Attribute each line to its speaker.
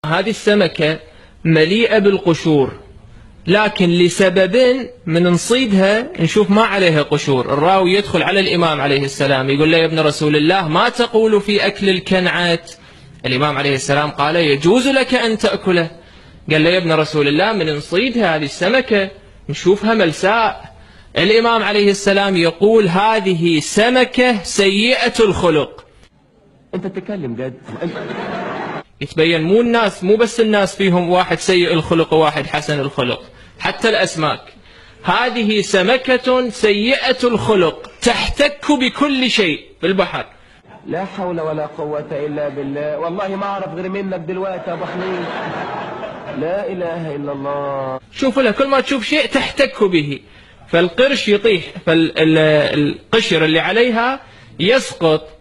Speaker 1: هذه السمكة مليئة بالقشور، لكن لسبب من نصيدها نشوف ما عليها قشور. الراوي يدخل على الإمام عليه السلام يقول له: يا ابن رسول الله، ما تقول في أكل الكنعات؟ الإمام عليه السلام قال: يجوز لك أن تأكله. قال له: يا ابن رسول الله، من نصيدها هذه السمكة نشوفها ملساء. الإمام عليه السلام يقول: هذه سمكة سيئة الخلق.
Speaker 2: أنت تتكلم جد؟
Speaker 1: يتبين مو بس الناس فيهم واحد سيء الخلق وواحد حسن الخلق، حتى الأسماك. هذه سمكة سيئة الخلق تحتك بكل شيء في البحر.
Speaker 2: لا حول ولا قوة إلا بالله. والله ما أعرف غير منك دلوقتي يا أبو حميد. لا إله إلا الله.
Speaker 1: شوفوا له، كل ما تشوف شيء تحتك به، فالقرش يطيح، فالقشر اللي عليها يسقط